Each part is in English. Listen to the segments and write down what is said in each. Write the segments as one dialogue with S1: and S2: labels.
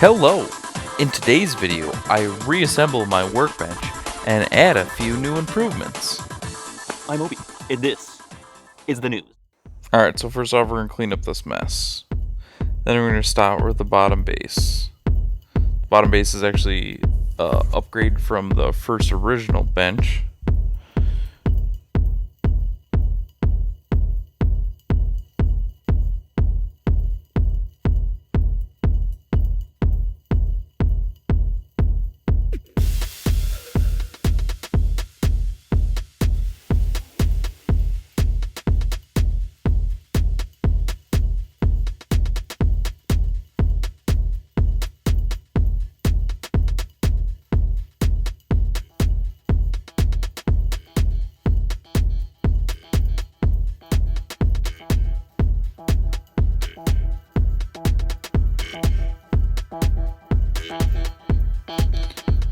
S1: Hello! In today's video, I reassemble my workbench and add a few new improvements.
S2: I'm Obie, and this is the news.
S1: Alright, so first off we're going to clean up this mess. Then we're going to start with the bottom base. The bottom base is actually an upgrade from the first original bench.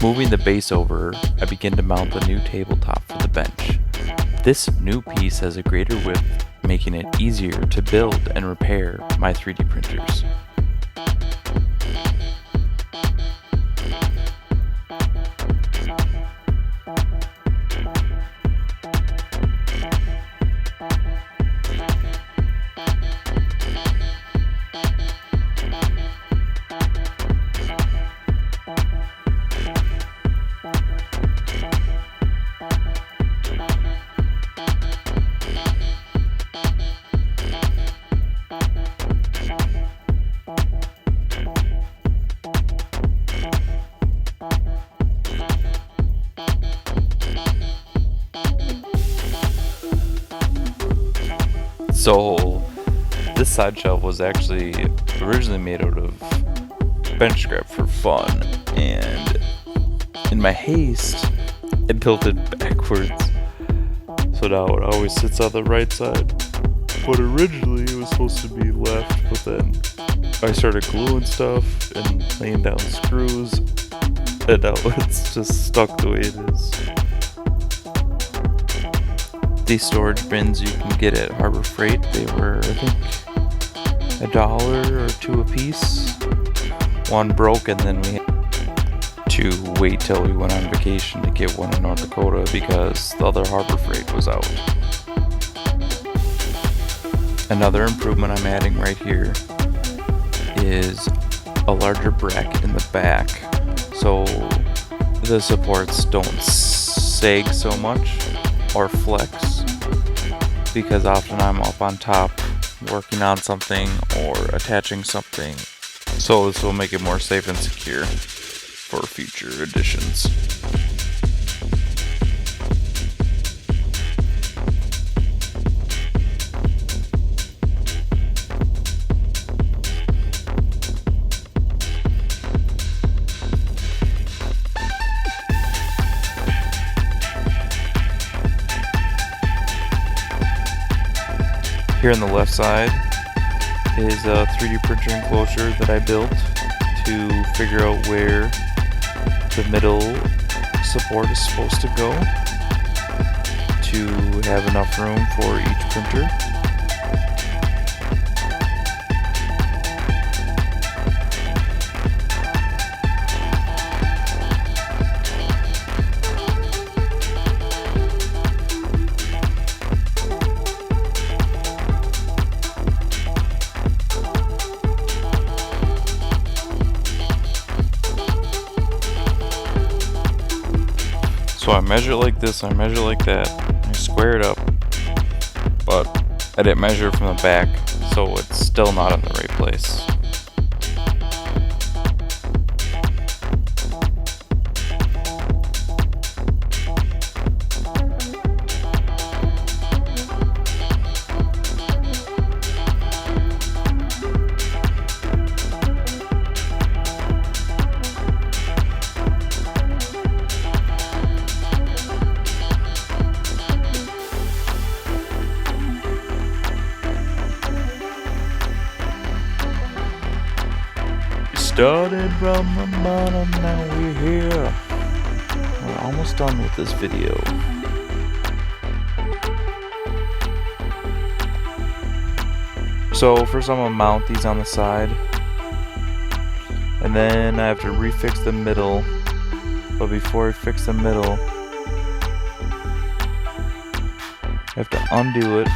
S1: Moving the base over, I begin to mount the new tabletop for the bench. This new piece has a greater width, making it easier to build and repair my 3D printers. So this side shelf was actually originally made out of bench scrap for fun, and in my haste I built it backwards, so now it always sits on the right side. But originally it was supposed to be left, but then I started gluing stuff and laying down screws, and now it's just stuck the way it is. These storage bins you can get at Harbor Freight, they were I think $1 or $2 a piece. One broke, and then we had to wait till we went on vacation to get one in North Dakota because the other Harbor Freight was out. Another improvement I'm adding right here is a larger bracket in the back so the supports don't sag so much or flex, because often I'm up on top working on something or attaching something, so this will make it more safe and secure for future editions. Here on the left side is a 3D printer enclosure that I built to figure out where the middle support is supposed to go to have enough room for each printer. So I measure it like this, I measure it like that, I square it up, but I didn't measure from the back, so it's still not in the right place. Started from the bottom, now we're here. We're almost done with this video. So first I'm gonna mount these on the side. And then I have to refix the middle. But before I fix the middle, I have to undo it.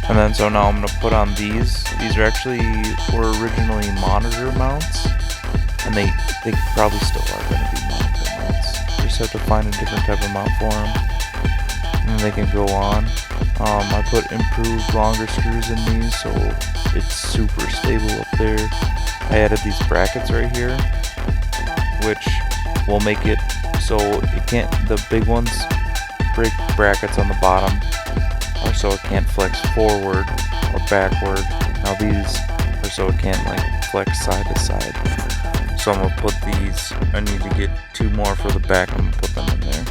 S1: And then so now I'm going to put on these. These were originally monitor mounts. And they probably still are going to be monitor mounts. Just have to find a different type of mount for them. And then they can go on. I put improved longer screws in these so it's super stable up there. I added these brackets right here, which will make it so it can't, the big ones break brackets on the bottom, or so it can't flex forward or backward. Now these are so it can't like flex side to side. So I'm gonna put these, I need to get 2 more for the back, I'm gonna put them in there.